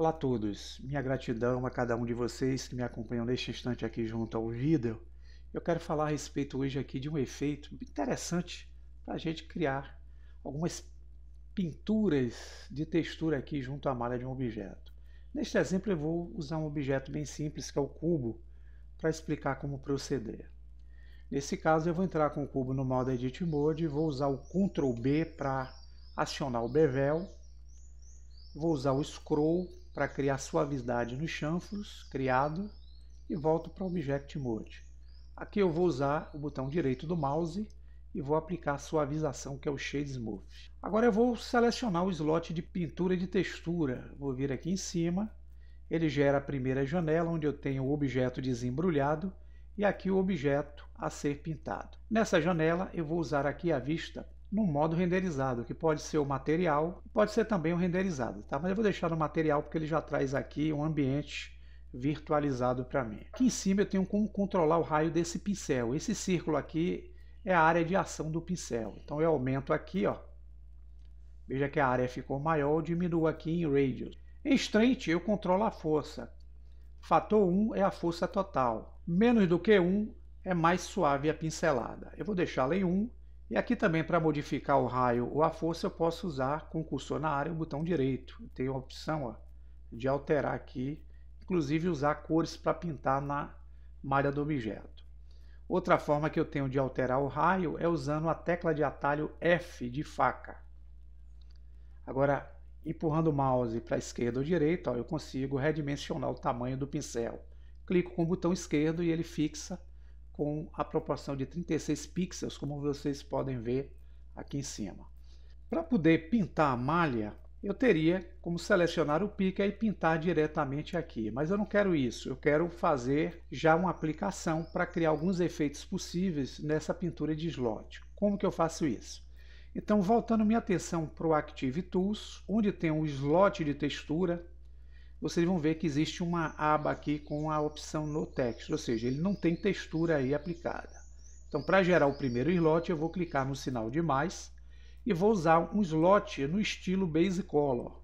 Olá a todos, minha gratidão a cada um de vocês que me acompanham neste instante aqui junto ao vídeo. Eu quero falar a respeito hoje aqui de um efeito interessante para a gente criar algumas pinturas de textura aqui junto à malha de um objeto. Neste exemplo eu vou usar um objeto bem simples que é o cubo para explicar como proceder. Nesse caso eu vou entrar com o cubo no modo Edit Mode e vou usar o Ctrl B para acionar o bevel. Vou usar o Scroll para criar suavidade nos chanfros, criado, e volto para o Object Mode. Aqui eu vou usar o botão direito do mouse e vou aplicar a suavização, que é o Shade Smooth. Agora eu vou selecionar o slot de pintura de textura. Vou vir aqui em cima, ele gera a primeira janela, onde eu tenho o objeto desembrulhado e aqui o objeto a ser pintado. Nessa janela eu vou usar aqui a vista no modo renderizado, que pode ser o material, pode ser também o renderizado, tá? Mas eu vou deixar no material porque ele já traz aqui um ambiente virtualizado para mim. Aqui em cima eu tenho como controlar o raio desse pincel. Esse círculo aqui é a área de ação do pincel. Então eu aumento aqui, ó. Veja que a área ficou maior, eu diminuo aqui em Radius. Em Strength eu controlo a força. Fator 1 é a força total. Menos do que 1 é mais suave a pincelada. Eu vou deixá-la em 1. E aqui também, para modificar o raio ou a força, eu posso usar com o cursor na área o botão direito. Eu tenho a opção, ó, de alterar aqui, inclusive usar cores para pintar na malha do objeto. Outra forma que eu tenho de alterar o raio é usando a tecla de atalho F de faca. Agora, empurrando o mouse para a esquerda ou direita, ó, eu consigo redimensionar o tamanho do pincel. Clico com o botão esquerdo e ele fixa com a proporção de 36 pixels, como vocês podem ver aqui em cima. Para poder pintar a malha, eu teria como selecionar o picker e pintar diretamente aqui, mas eu não quero isso, eu quero fazer já uma aplicação para criar alguns efeitos possíveis nessa pintura de slot. Como que eu faço isso? Então, voltando minha atenção para o Active Tools, onde tem um slot de textura, vocês vão ver que existe uma aba aqui com a opção No Text, ou seja, ele não tem textura aí aplicada. Então, para gerar o primeiro slot, eu vou clicar no sinal de mais e vou usar um slot no estilo Base Color.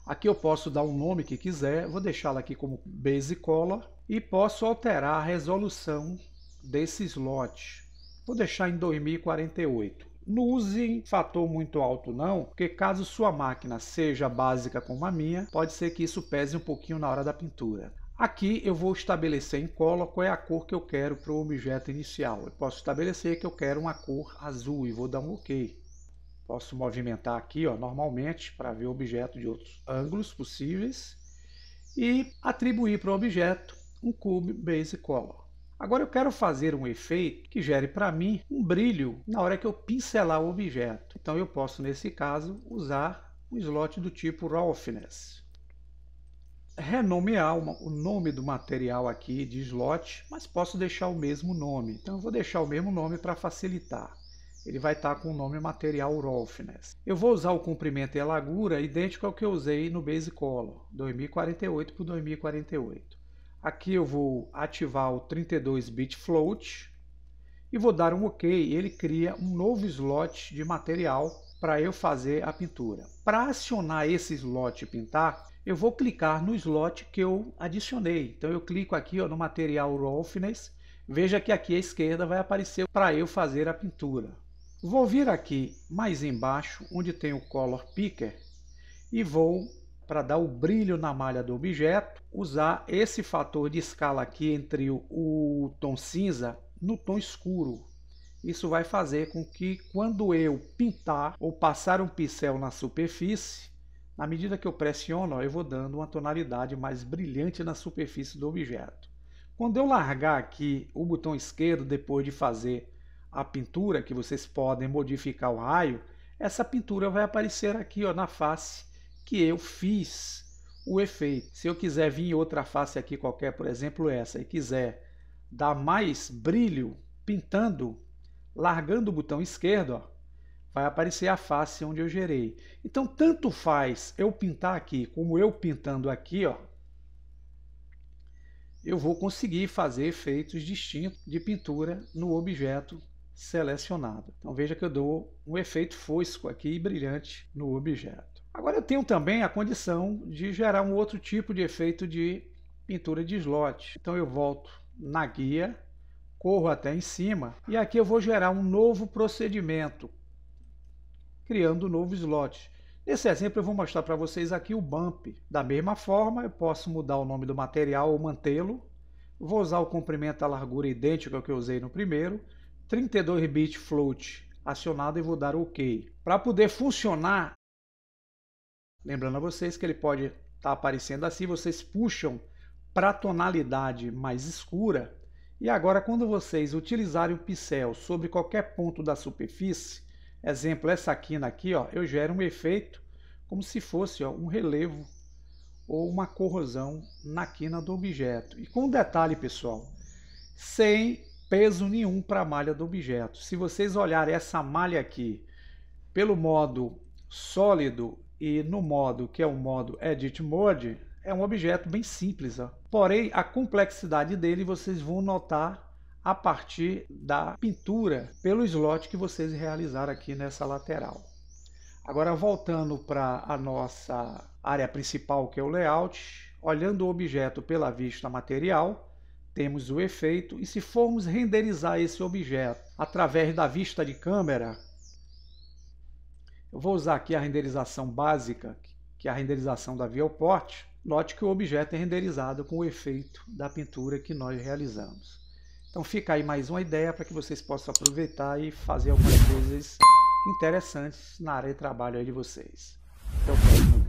Aqui eu posso dar o nome que quiser, vou deixá-lo aqui como Base Color e posso alterar a resolução desse slot. Vou deixar em 2048. Não use fator muito alto não, porque caso sua máquina seja básica como a minha, pode ser que isso pese um pouquinho na hora da pintura. Aqui eu vou estabelecer em Color qual é a cor que eu quero para o objeto inicial. Eu posso estabelecer que eu quero uma cor azul e vou dar um OK. Posso movimentar aqui, ó, normalmente para ver o objeto de outros ângulos possíveis e atribuir para o objeto um Cube Base Color. Agora eu quero fazer um efeito que gere para mim um brilho na hora que eu pincelar o objeto. Então eu posso, nesse caso, usar um slot do tipo Roughness. Renomear o nome do material aqui de slot, mas posso deixar o mesmo nome. Então eu vou deixar o mesmo nome para facilitar. Ele vai estar com o nome material Roughness. Eu vou usar o comprimento e a largura idêntico ao que eu usei no Base Color, 2048 por 2048. Aqui eu vou ativar o 32-bit float e vou dar um OK. Ele cria um novo slot de material para eu fazer a pintura. Para acionar esse slot e pintar, eu vou clicar no slot que eu adicionei. Então eu clico aqui, ó, no material Roughness. Veja que aqui à esquerda vai aparecer para eu fazer a pintura. Vou vir aqui mais embaixo, onde tem o Color Picker, e vou, para dar o brilho na malha do objeto, usar esse fator de escala aqui entre o tom cinza no tom escuro. Isso vai fazer com que quando eu pintar ou passar um pincel na superfície, na medida que eu pressiono, eu vou dando uma tonalidade mais brilhante na superfície do objeto. Quando eu largar aqui o botão esquerdo depois de fazer a pintura, que vocês podem modificar o raio, essa pintura vai aparecer aqui, ó, na face que eu fiz o efeito. Se eu quiser vir em outra face aqui qualquer, por exemplo essa, e quiser dar mais brilho pintando, largando o botão esquerdo, ó, vai aparecer a face onde eu gerei. Então tanto faz eu pintar aqui como eu pintando aqui, ó, eu vou conseguir fazer efeitos distintos de pintura no objeto selecionado. Então veja que eu dou um efeito fosco aqui e brilhante no objeto. Agora eu tenho também a condição de gerar um outro tipo de efeito de pintura de slot. Então eu volto na guia, corro até em cima e aqui eu vou gerar um novo procedimento, criando um novo slot. Nesse exemplo eu vou mostrar para vocês aqui o bump. Da mesma forma eu posso mudar o nome do material ou mantê-lo. Vou usar o comprimento, a largura idêntica ao que eu usei no primeiro, 32 bit float acionado e vou dar OK. Para poder funcionar, lembrando a vocês que ele pode estar aparecendo assim, vocês puxam para a tonalidade mais escura e agora quando vocês utilizarem o pincel sobre qualquer ponto da superfície, exemplo essa quina aqui, ó, eu gero um efeito como se fosse um relevo ou uma corrosão na quina do objeto. E com um detalhe, pessoal, sem peso nenhum para a malha do objeto. Se vocês olharem essa malha aqui pelo modo sólido e no modo que é o modo Edit Mode, é um objeto bem simples. Ó. Porém, a complexidade dele vocês vão notar a partir da pintura pelo slot que vocês realizaram aqui nessa lateral. Agora voltando para a nossa área principal, que é o layout, olhando o objeto pela vista material, temos o efeito e se formos renderizar esse objeto através da vista de câmera, eu vou usar aqui a renderização básica, que é a renderização da Viewport, note que o objeto é renderizado com o efeito da pintura que nós realizamos. Então fica aí mais uma ideia para que vocês possam aproveitar e fazer algumas coisas interessantes na área de trabalho aí de vocês. Até o próximo vídeo.